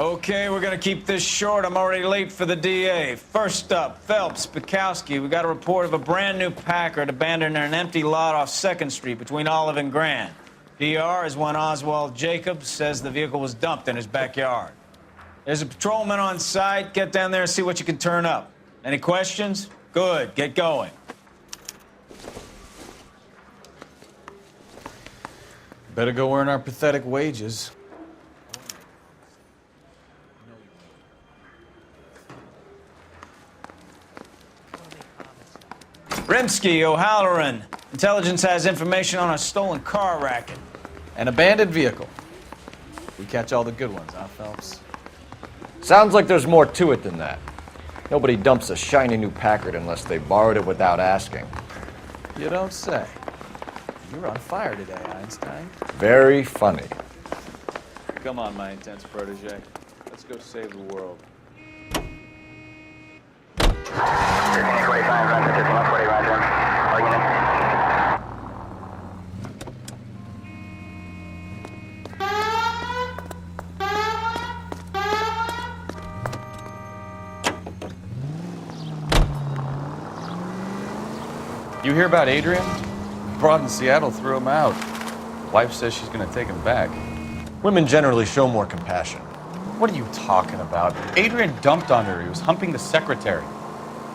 Okay, we're gonna keep this short. I'm already late for the DA. First up, Phelps, Bukowski. We got a report of a brand new Packard abandoned in an empty lot off 2nd Street between Olive and Grand. PR is one Oswald Jacobs says the vehicle was dumped in his backyard. There's a patrolman on site. Get down there and see what you can turn up. Any questions? Good, get going. Better go earn our pathetic wages. Rimsky, O'Halloran. Intelligence has information on a stolen car racket. An abandoned vehicle. We catch all the good ones, huh, Phelps? Sounds like there's more to it than that. Nobody dumps a shiny new Packard unless they borrowed it without asking. You don't say. You're on fire today, Einstein. Very funny. Come on, my intense protege. Let's go save the world. You hear about Adrian? Broad in Seattle threw him out. Wife says she's gonna take him back. Women generally show more compassion. What are you talking about? Adrian dumped on her. He was humping the secretary.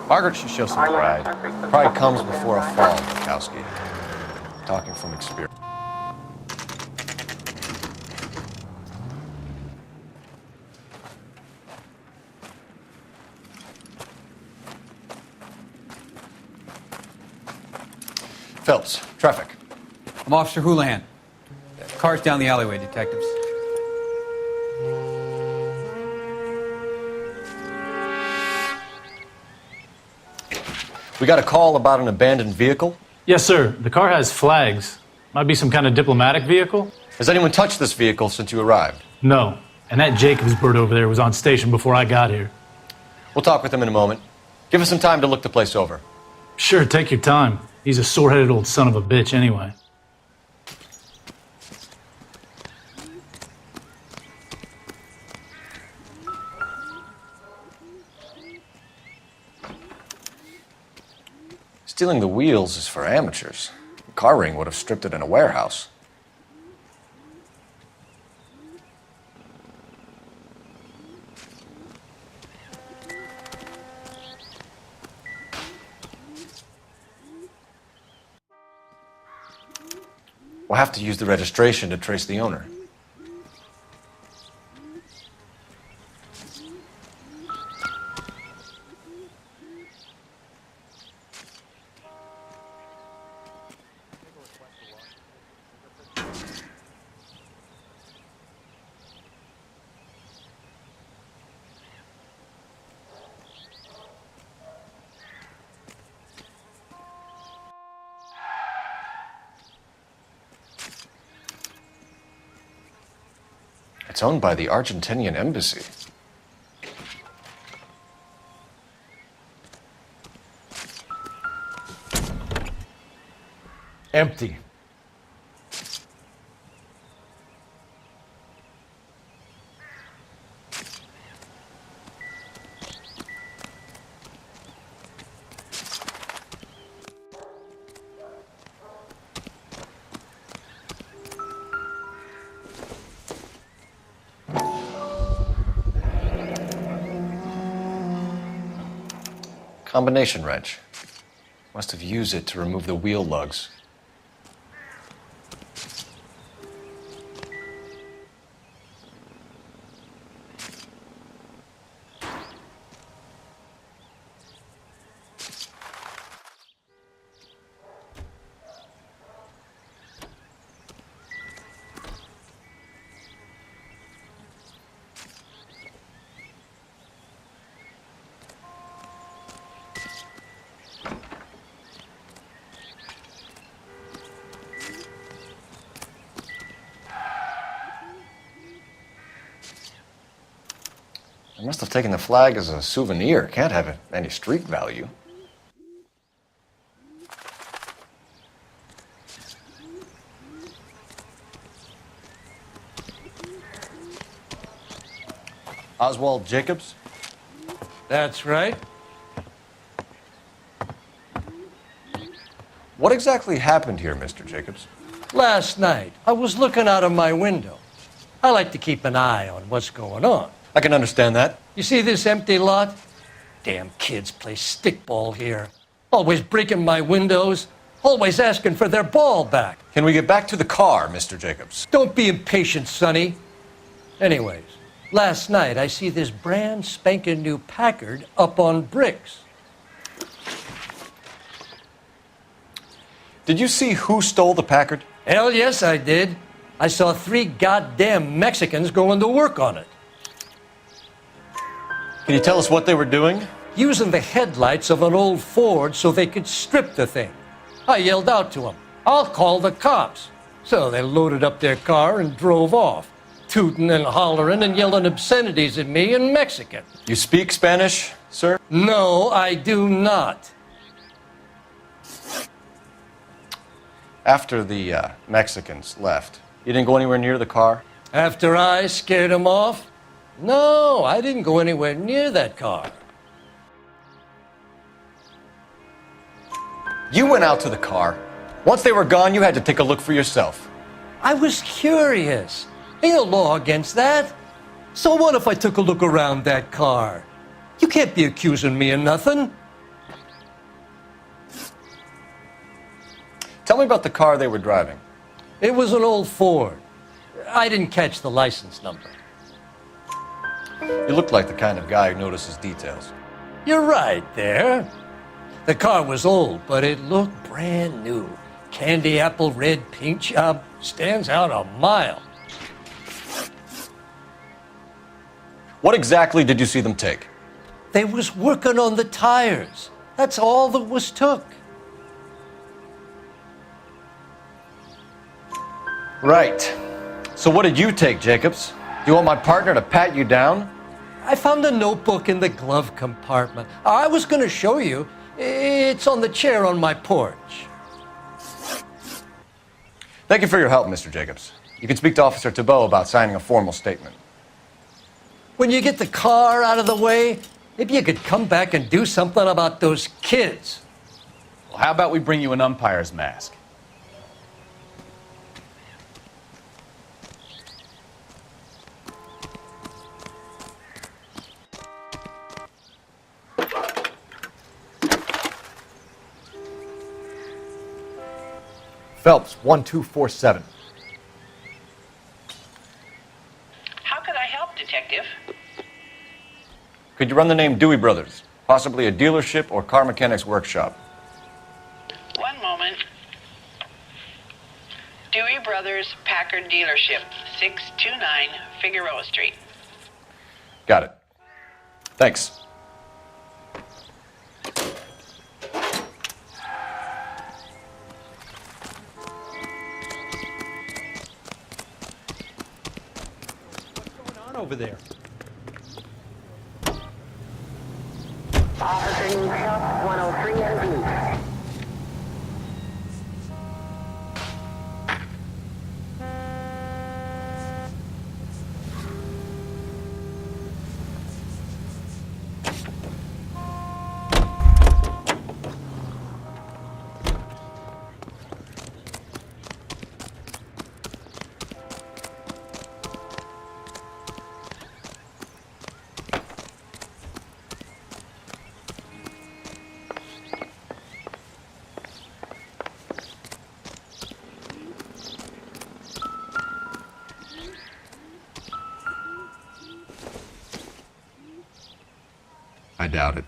Margaret should show some pride. Pride comes before a fall, Bukowski. Talking from experience. Phelps, traffic. I'm Officer Houlihan. Car's down the alleyway, detectives. We got a call about an abandoned vehicle. Yes, sir. The car has flags. Might be some kind of diplomatic vehicle. Has anyone touched this vehicle since you arrived? No. And that Jacobs bird over there was on station before I got here. We'll talk with him in a moment. Give us some time to look the place over. Sure, take your time. He's a sore-headed old son of a bitch anyway. Stealing the wheels is for amateurs. The car ring would have stripped it in a warehouse. We'll have to use the registration to trace the owner. It's owned by the Argentinian embassy. Empty. Combination wrench. Must have used it to remove the wheel lugs. I must have taken the flag as a souvenir. Can't have any street value. Oswald Jacobs? That's right. What exactly happened here, Mr. Jacobs? Last night, I was looking out of my window. I like to keep an eye on what's going on. I can understand that. You see this empty lot? Damn kids play stickball here. Always breaking my windows, always asking for their ball back. Can we get back to the car, Mr. Jacobs? Don't be impatient, Sonny. Anyways, last night I see this brand spanking new Packard up on bricks. Did you see who stole the Packard? Hell yes, I did. I saw 3 goddamn Mexicans going to work on it, Can you tell us what they were doing? using the headlights of an old Ford so they could strip the thing. I yelled out to them, "I'll call the cops." So they loaded up their car and drove off, tooting and hollering and yelling obscenities at me in Mexican. You speak Spanish, sir? No, I do not. After the Mexicans left, you didn't go anywhere near the car? After I scared them off? No, I didn't go anywhere near that car. You went out to the car. Once they were gone, you had to take a look for yourself. I was curious. Ain't no law against that. So what if I took a look around that car? You can't be accusing me of nothing. Tell me about the car they were driving. It was an old Ford. I didn't catch the license number. You look like the kind of guy who notices details. You're right there. The car was old, but it looked brand new. Candy apple red paint job stands out a mile. What exactly did you see them take? They was working on the tires. That's all that was took. Right. So what did you take, Jacobs? Do you want my partner to pat you down? I found a notebook in the glove compartment. I was going to show you. It's on the chair on my porch. Thank you for your help, Mr. Jacobs. You can speak to Officer Thibault about signing a formal statement. When you get the car out of the way, maybe you could come back and do something about those kids. Well, how about we bring you an umpire's mask? Phelps, 1247. How could I help, Detective? Could you run the name Dewey Brothers? Possibly a dealership or car mechanic's workshop. One moment. Dewey Brothers Packard Dealership, 629 Figueroa Street. Got it. Thanks. Over there. Officer needs help, 103 MD. I doubt it.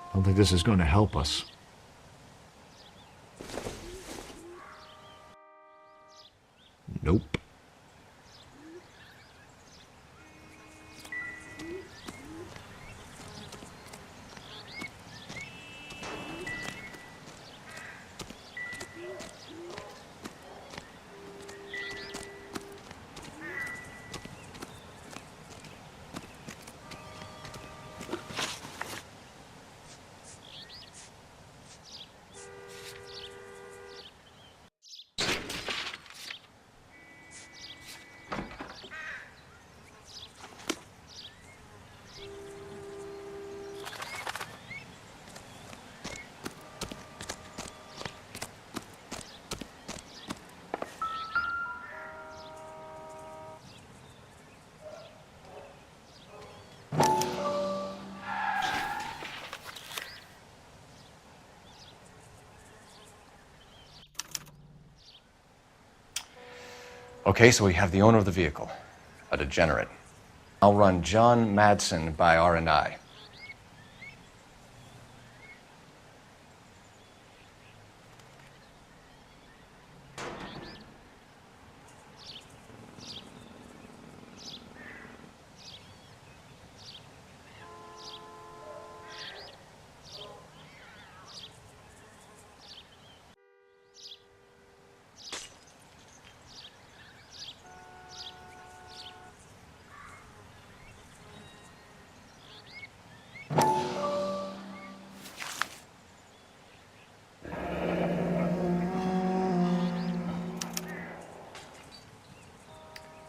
I don't think this is going to help us. Nope. Okay, so we have the owner of the vehicle, a degenerate. I'll run John Madsen by R&I.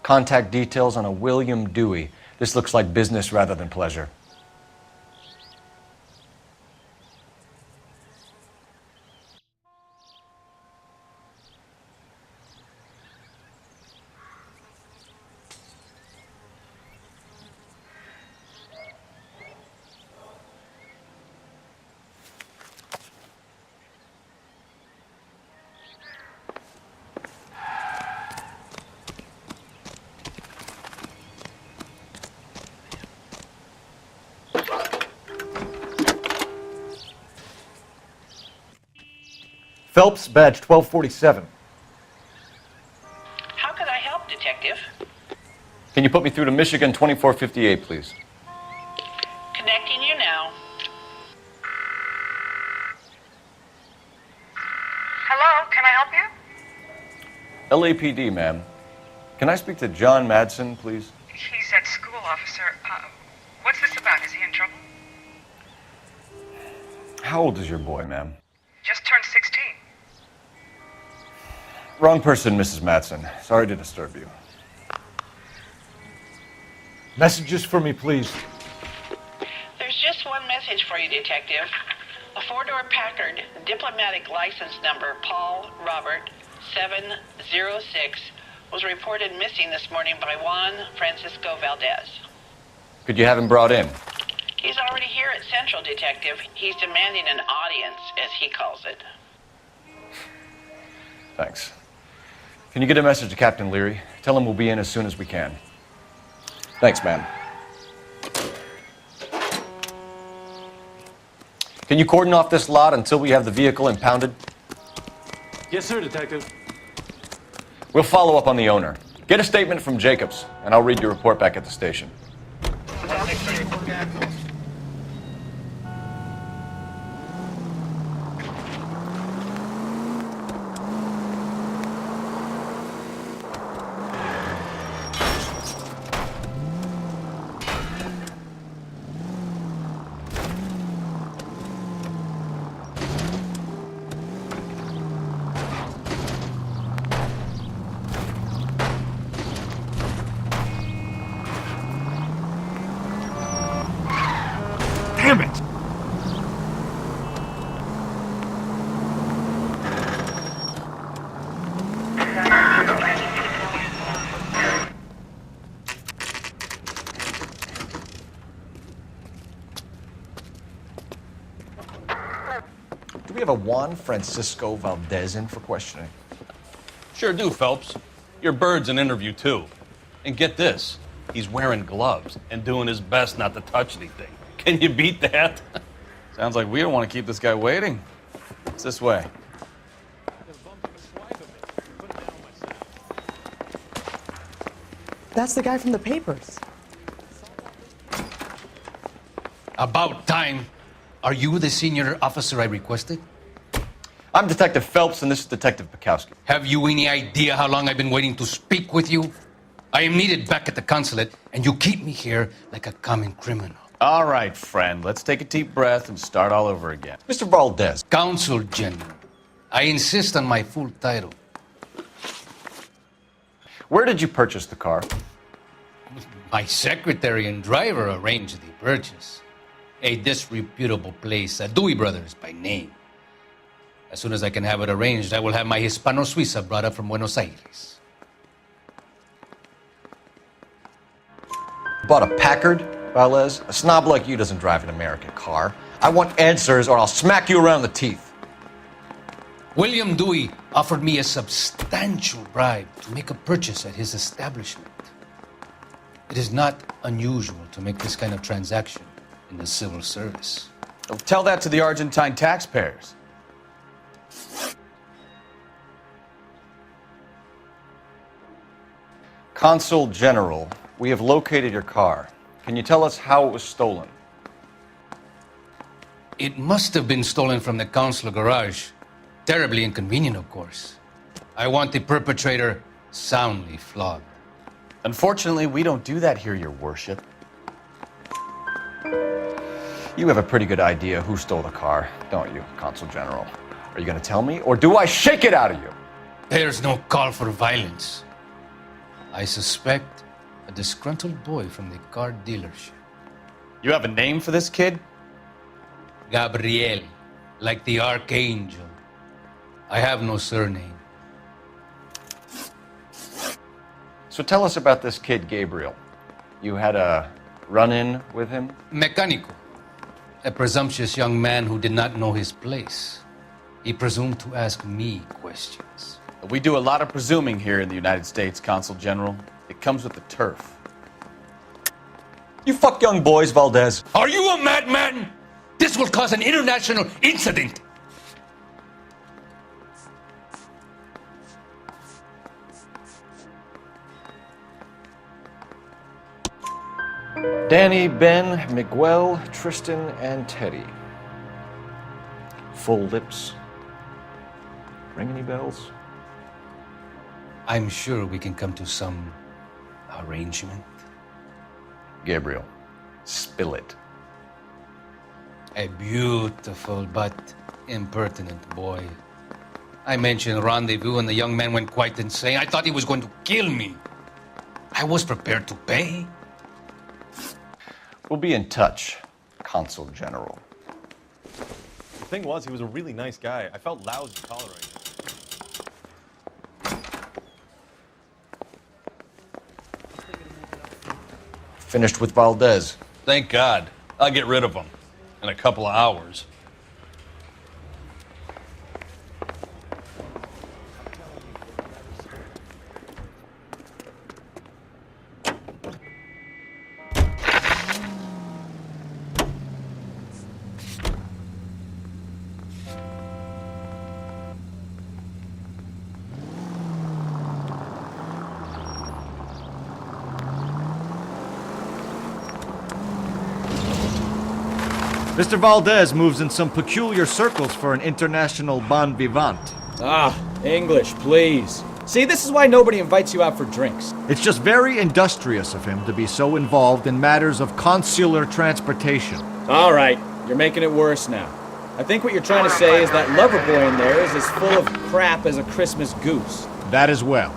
Contact details on a William Dewey. This looks like business rather than pleasure. Phelps, badge 1247. How can I help, Detective? Can you put me through to Michigan 2458, please? Connecting you now. Hello, can I help you? LAPD, ma'am. Can I speak to John Madsen, please? He's at school, officer. What's this about? Is he in trouble? How old is your boy, ma'am? Just turned 16. Wrong person, Mrs. Madsen. Sorry to disturb you. Messages for me, please. There's just one message for you, Detective. A four-door Packard, diplomatic license number Paul Robert 706, was reported missing this morning by Juan Francisco Valdez. Could you have him brought in? He's already here at Central, Detective. He's demanding an audience, as he calls it. Thanks. Can you get a message to Captain Leary? Tell him we'll be in as soon as we can. Thanks, ma'am. Can you cordon off this lot until we have the vehicle impounded? Yes, sir, Detective. We'll follow up on the owner. Get a statement from Jacobs, and I'll read your report back at the station. Damn it! Do we have a Juan Francisco Valdez in for questioning? Sure do, Phelps. Your bird's an interview, too. And get this, he's wearing gloves and doing his best not to touch anything. Can you beat that? Sounds like we don't want to keep this guy waiting. It's this way. That's the guy from the papers. About time. Are you the senior officer I requested? I'm Detective Phelps, and this is Detective Bukowski. Have you any idea how long I've been waiting to speak with you? I am needed back at the consulate, and you keep me here like a common criminal. All right, friend. Let's take a deep breath and start all over again. Mr. Valdez. Consul General. I insist on my full title. Where did you purchase the car? My secretary and driver arranged the purchase. A disreputable place, Dewey Brothers by name. As soon as I can have it arranged, I will have my Hispano Suiza brought up from Buenos Aires. Bought a Packard, Valdez? A snob like you doesn't drive an American car. I want answers or I'll smack you around the teeth. William Dewey offered me a substantial bribe to make a purchase at his establishment. It is not unusual to make this kind of transaction in the civil service. Well, tell that to the Argentine taxpayers. Consul General, we have located your car. Can you tell us how it was stolen? It must have been stolen from the consular garage. Terribly inconvenient, of course. I want the perpetrator soundly flogged. Unfortunately, we don't do that here, Your Worship. You have a pretty good idea who stole the car, don't you, Consul General? Are you going to tell me, or do I shake it out of you? There's no call for violence. I suspect a disgruntled boy from the car dealership. You have a name for this kid? Gabriel, like the archangel. I have no surname. So tell us about this kid, Gabriel. You had a run-in with him? Mecánico, a presumptuous young man who did not know his place. He presumed to ask me questions. We do a lot of presuming here in the United States, Consul General. It comes with the turf. You fuck young boys, Valdez. Are you a madman? This will cause an international incident. Danny, Ben, Miguel, Tristan, and Teddy. Full lips. Ring any bells? I'm sure we can come to some arrangement. Gabriel, spill it. A beautiful but impertinent boy. I mentioned rendezvous and the young man went quite insane. I thought he was going to kill me. I was prepared to pay. We'll be in touch, Consul General. The thing was, he was a really nice guy. I felt lousy tolerating him. Finished with Valdez. Thank God. I'll get rid of him in a couple of hours. Mr. Valdez moves in some peculiar circles for an international bon vivant. Ah, English, please. See, this is why nobody invites you out for drinks. It's just very industrious of him to be so involved in matters of consular transportation. All right, you're making it worse now. I think what you're trying to say is that lover boy in there is as full of crap as a Christmas goose. That as well.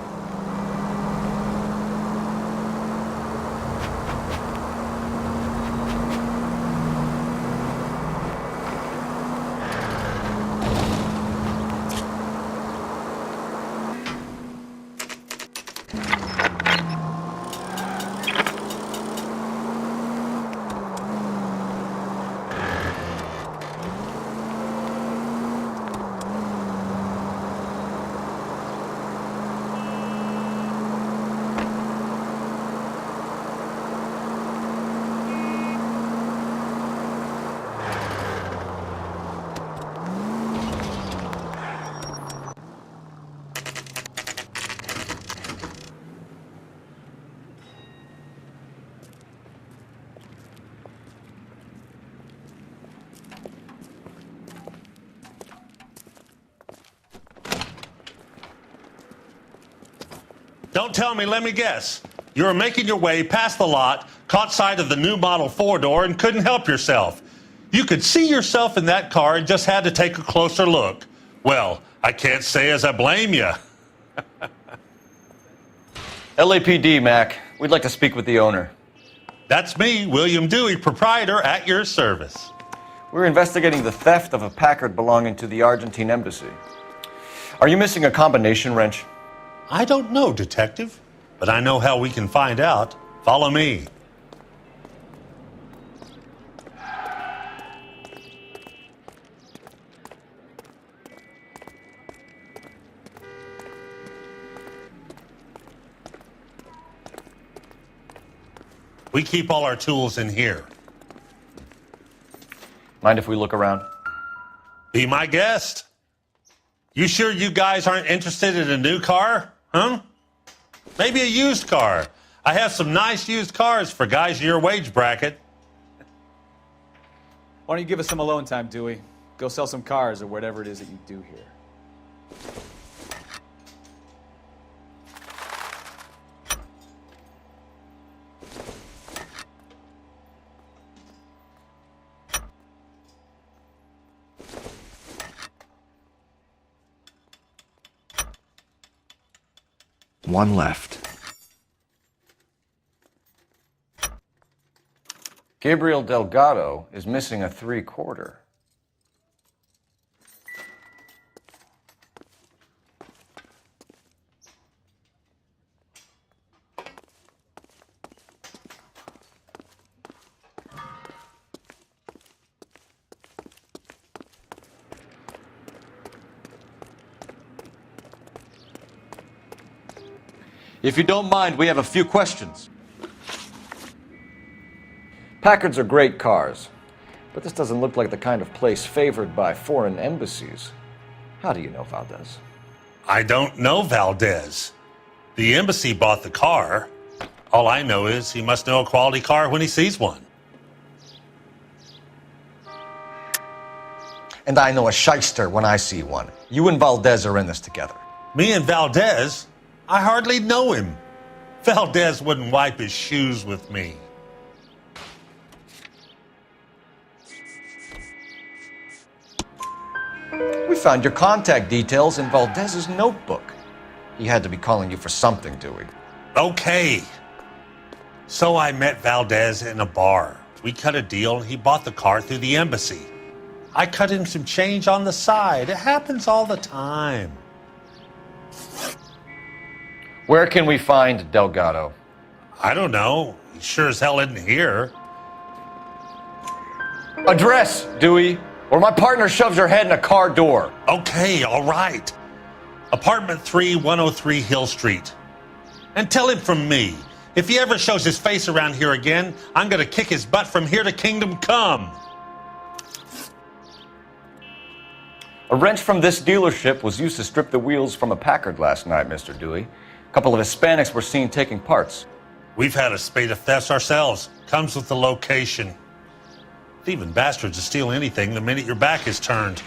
Don't tell me, let me guess. You were making your way past the lot, caught sight of the new model four-door, and couldn't help yourself. You could see yourself in that car and just had to take a closer look. Well, I can't say as I blame you. LAPD, Mac. We'd like to speak with the owner. That's me, William Dewey, proprietor, at your service. We're investigating the theft of a Packard belonging to the Argentine embassy. Are you missing a combination wrench? I don't know, Detective, but I know how we can find out. Follow me. We keep all our tools in here. Mind if we look around? Be my guest. You sure you guys aren't interested in a new car? Huh? Maybe a used car. I have some nice used cars for guys in your wage bracket. Why don't you give us some alone time, Dewey? Go sell some cars or whatever it is that you do here. One left. Gabriel Delgado is missing a 3/4. If you don't mind, we have a few questions. Packards are great cars, but this doesn't look like the kind of place favored by foreign embassies. How do you know Valdez? I don't know Valdez. The embassy bought the car. All I know is he must know a quality car when he sees one. And I know a shyster when I see one. You and Valdez are in this together. Me and Valdez? I hardly know him. Valdez wouldn't wipe his shoes with me. We found your contact details in Valdez's notebook. He had to be calling you for something, Dewey. Okay. So I met Valdez in a bar. We cut a deal and he bought the car through the embassy. I cut him some change on the side. It happens all the time. Where can we find Delgado? I don't know. He sure as hell isn't here. Address, Dewey, or my partner shoves your head in a car door. Okay, all right. Apartment 3, 103 Hill Street. And tell him from me, if he ever shows his face around here again, I'm gonna kick his butt from here to Kingdom Come. A wrench from this dealership was used to strip the wheels from a Packard last night, Mr. Dewey. A couple of Hispanics were seen taking parts. We've had a spate of thefts ourselves. Comes with the location. Thieving bastards will steal anything the minute your back is turned.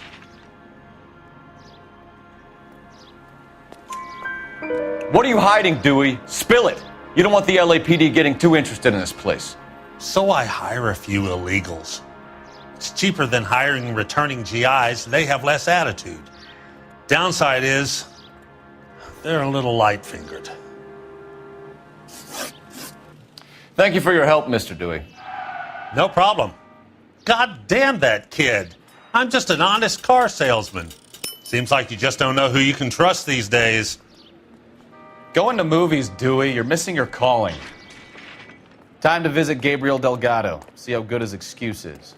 What are you hiding, Dewey? Spill it. You don't want the LAPD getting too interested in this place. So I hire a few illegals. It's cheaper than hiring returning GIs. They have less attitude. Downside is, they're a little light-fingered. Thank you for your help, Mr. Dewey. No problem. God damn that kid. I'm just an honest car salesman. Seems like you just don't know who you can trust these days. Going to movies, Dewey. You're missing your calling. Time to visit Gabriel Delgado. See how good his excuse is.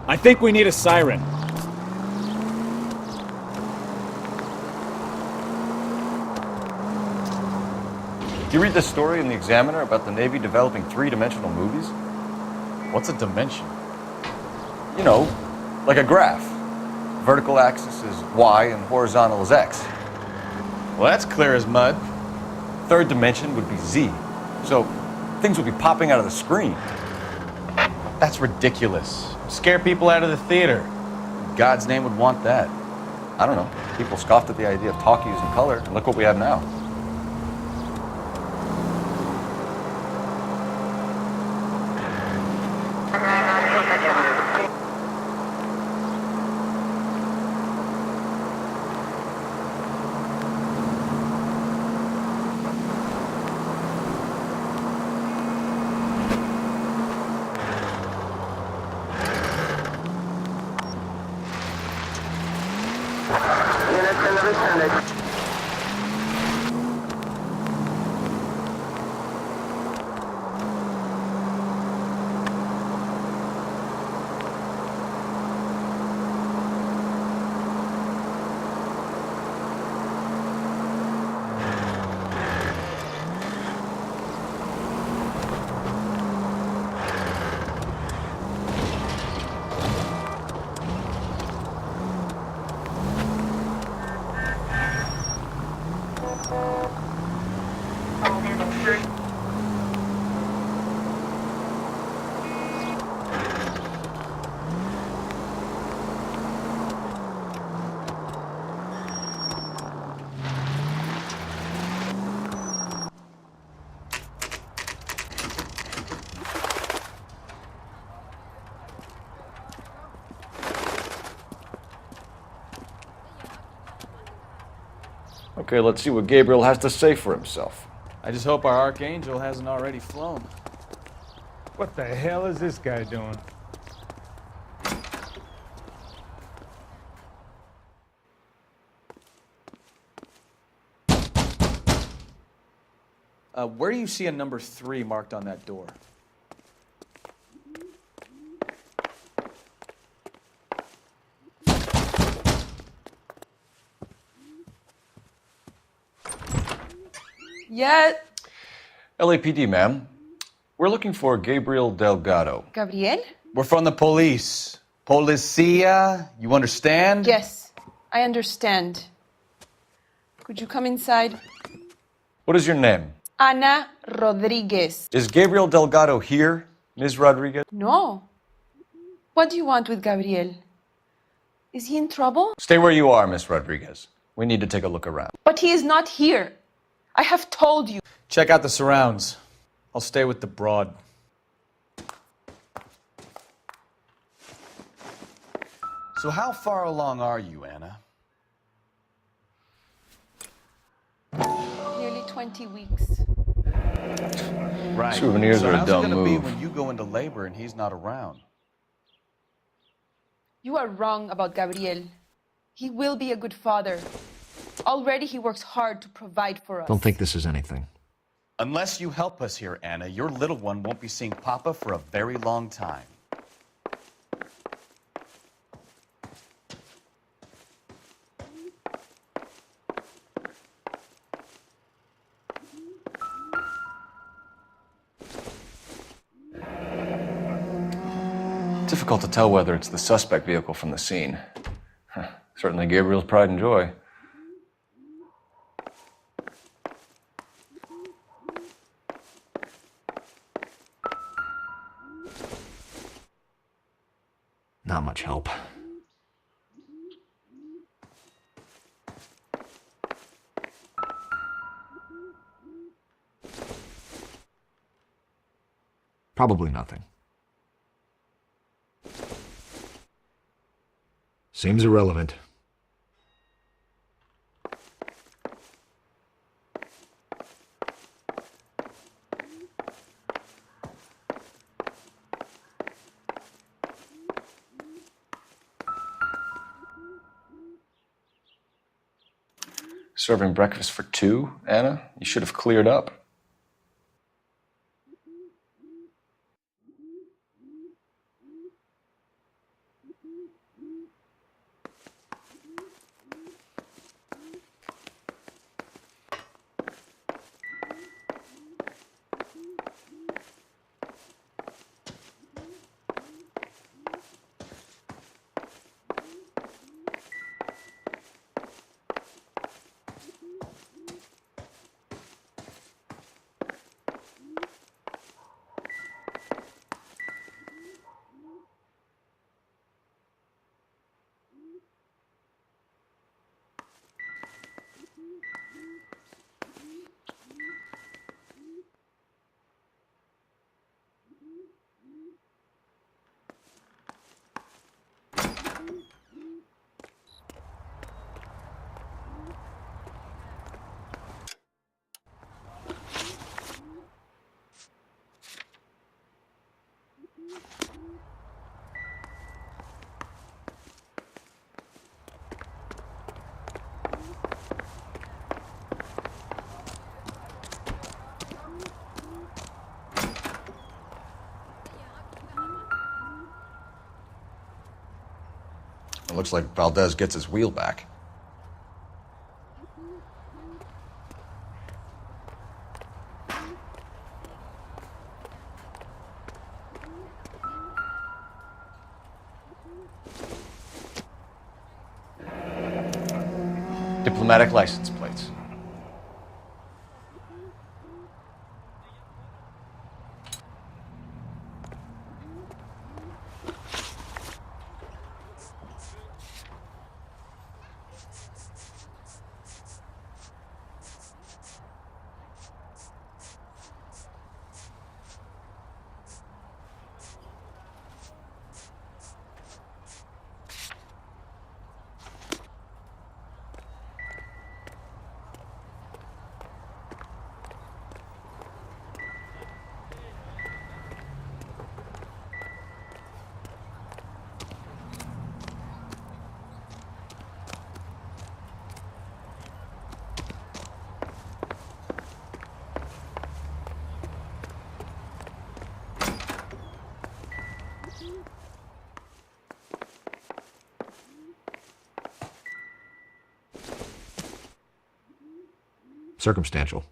I think we need a siren. Did you read this story in the Examiner about the Navy developing three-dimensional movies? What's a dimension? You know, like a graph. Vertical axis is Y and horizontal is X. Well, that's clear as mud. Third dimension would be Z. So things would be popping out of the screen. That's ridiculous. Scare people out of the theater. In God's name would want that. I don't know. People scoffed at the idea of talkies in color, and look what we have now. Rockford. Okay, let's see what Gabriel has to say for himself. I just hope our Archangel hasn't already flown. What the hell is this guy doing? Where do you see a number 3 marked on that door? Yeah. LAPD, ma'am. We're looking for Gabriel Delgado. Gabriel? We're from the police. Policia, you understand? Yes, I understand. Could you come inside? What is your name? Ana Rodriguez. Is Gabriel Delgado here, Ms. Rodriguez? No. What do you want with Gabriel? Is he in trouble? Stay where you are, Ms. Rodriguez. We need to take a look around. But he is not here. I have told you. Check out the surrounds. I'll stay with the broad. So how far along are you, Anna? Nearly 20 weeks. Right. Souvenirs so are a how's dumb it gonna be move. when you go into labor and he's not around? You are wrong about Gabriel. He will be a good father. Already he works hard to provide for us. Don't think this is anything. Unless you help us here, Anna, your little one won't be seeing Papa for a very long time. Difficult to tell whether it's the suspect vehicle from the scene. Certainly Gabriel's pride and joy. Not much help. Probably nothing. Seems irrelevant. Serving breakfast for 2, Anna? You should have cleared up. It looks like Valdez gets his wheel back. Diplomatic license plates. circumstantial.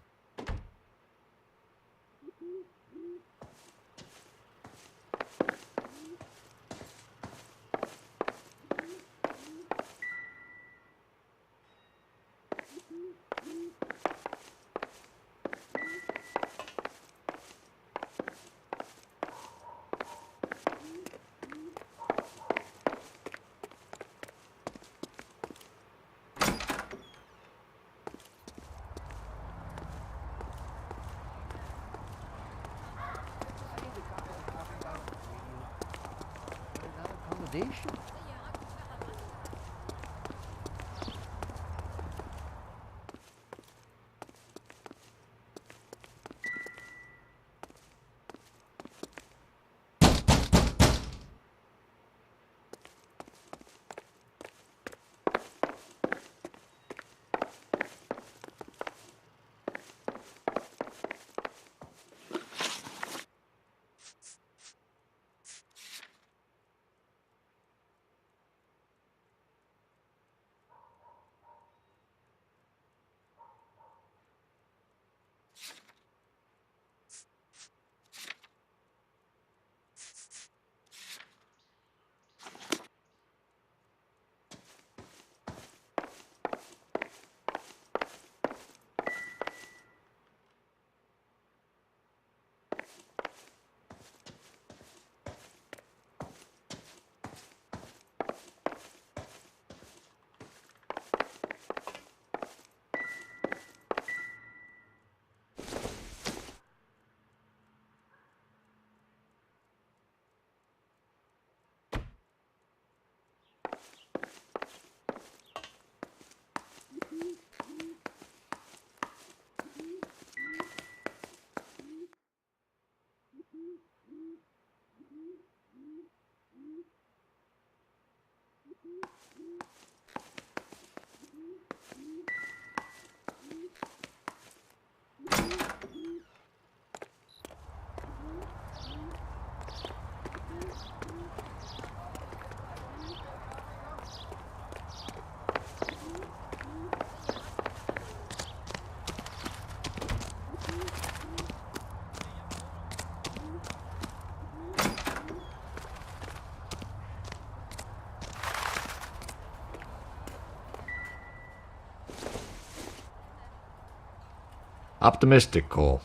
Optimistic, Cole.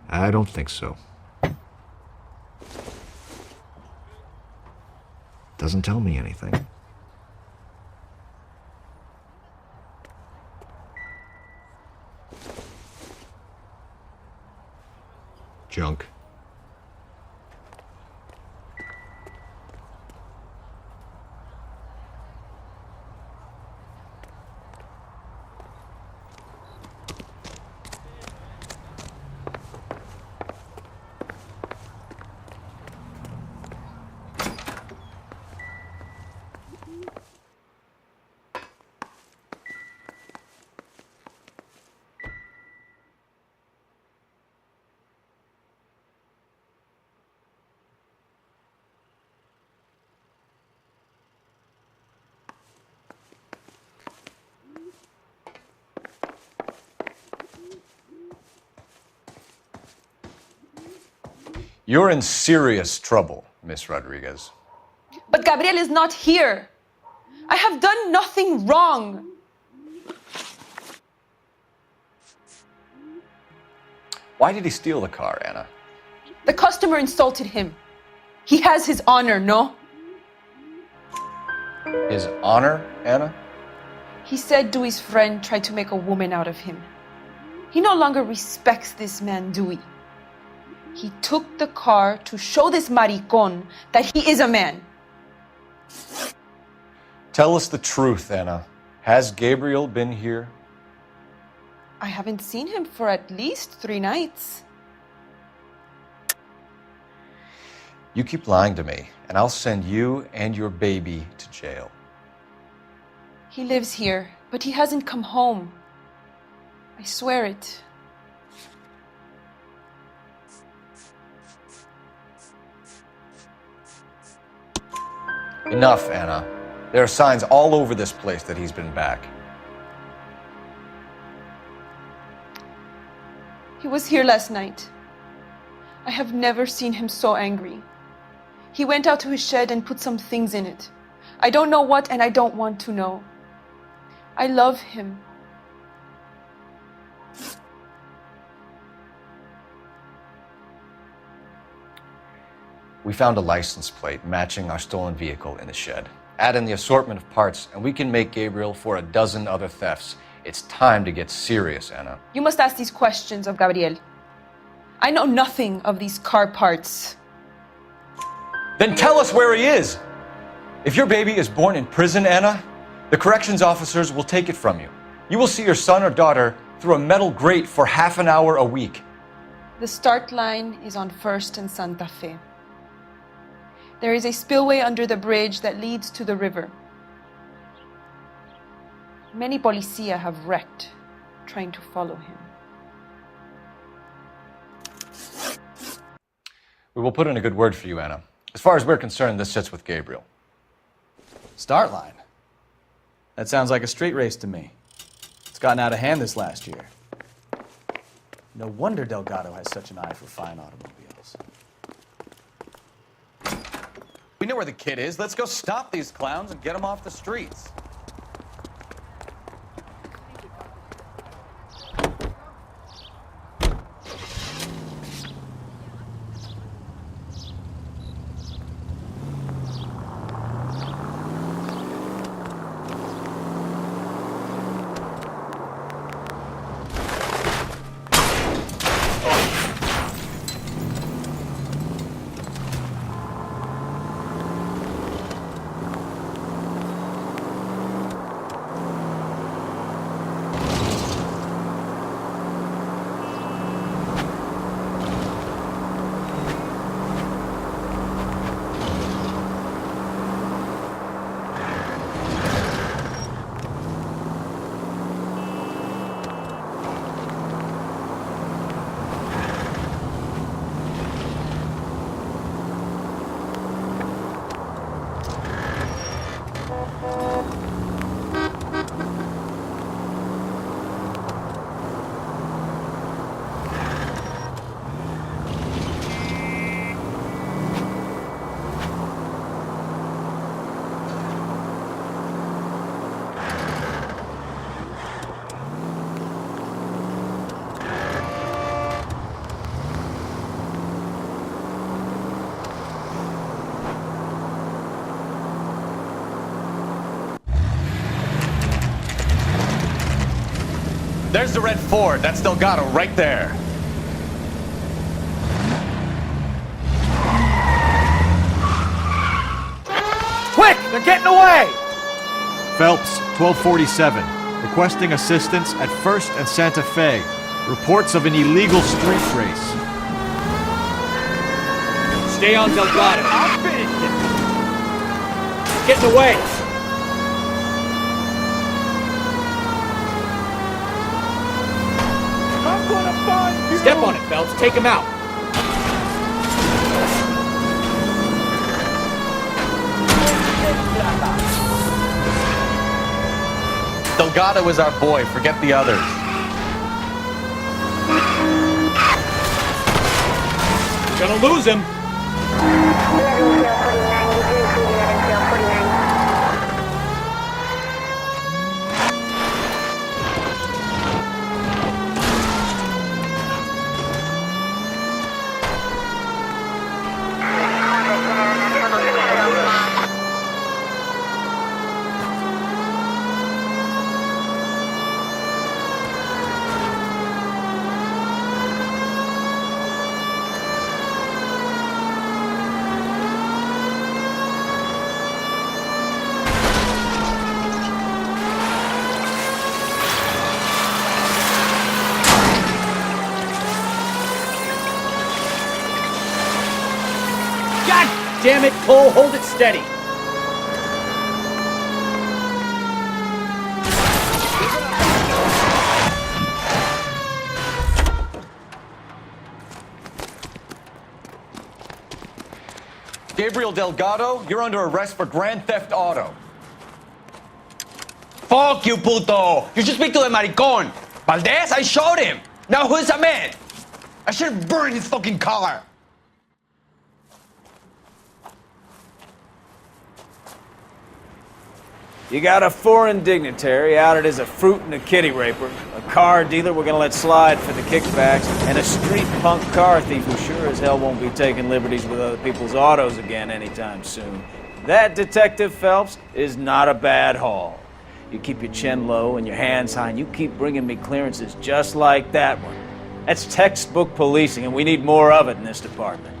I don't think so. Doesn't tell me anything. Junk. You're in serious trouble, Miss Rodriguez. But Gabriel is not here. I have done nothing wrong. Why did he steal the car, Anna? The customer insulted him. He has his honor, no? His honor, Anna? He said Dewey's friend tried to make a woman out of him. He no longer respects this man, Dewey. He took the car to show this maricon that he is a man. Tell us the truth, Anna. Has Gabriel been here? I haven't seen him for at least 3 nights. You keep lying to me, and I'll send you and your baby to jail. He lives here, but he hasn't come home. I swear it. Enough, Anna. There are signs all over this place that he's been back. He was here last night. I have never seen him so angry. He went out to his shed and put some things in it. I don't know what, and I don't want to know. I love him. We found a license plate matching our stolen vehicle in the shed. Add in the assortment of parts, and we can make Gabriel for a dozen other thefts. It's time to get serious, Anna. You must ask these questions of Gabriel. I know nothing of these car parts. Then tell us where he is! If your baby is born in prison, Anna, the corrections officers will take it from you. You will see your son or daughter through a metal grate for half an hour a week. The start line is on 1st and Santa Fe. There is a spillway under the bridge that leads to the river. Many policia have wrecked trying to follow him. We will put in a good word for you, Anna. As far as we're concerned, this sits with Gabriel. Start line? That sounds like a street race to me. It's gotten out of hand this last year. No wonder Delgado has such an eye for fine automobiles. We know where the kid is. Let's go stop these clowns and get them off the streets. There's the red Ford. That's Delgado right there. Quick! They're getting away! Phelps, 1247. Requesting assistance at 1st and Santa Fe. Reports of an illegal street race. Stay on Delgado. I'll finish it. Getting away. I'm gonna find you! Step on it, Phelps. Take him out. Delgado is our boy. Forget the others. Gonna lose him. Damn it, Cole, hold it steady. Gabriel Delgado, you're under arrest for grand theft auto. Fuck you, puto! You should speak to the maricon. Valdez, I showed him. Now who's a man? I should burn his fucking car. You got a foreign dignitary outed as a fruit and a kitty raper, a car dealer we're gonna let slide for the kickbacks, and a street punk car thief who sure as hell won't be taking liberties with other people's autos again anytime soon. That, Detective Phelps, is not a bad haul. You keep your chin low and your hands high, and you keep bringing me clearances just like that one. That's textbook policing, and we need more of it in this department.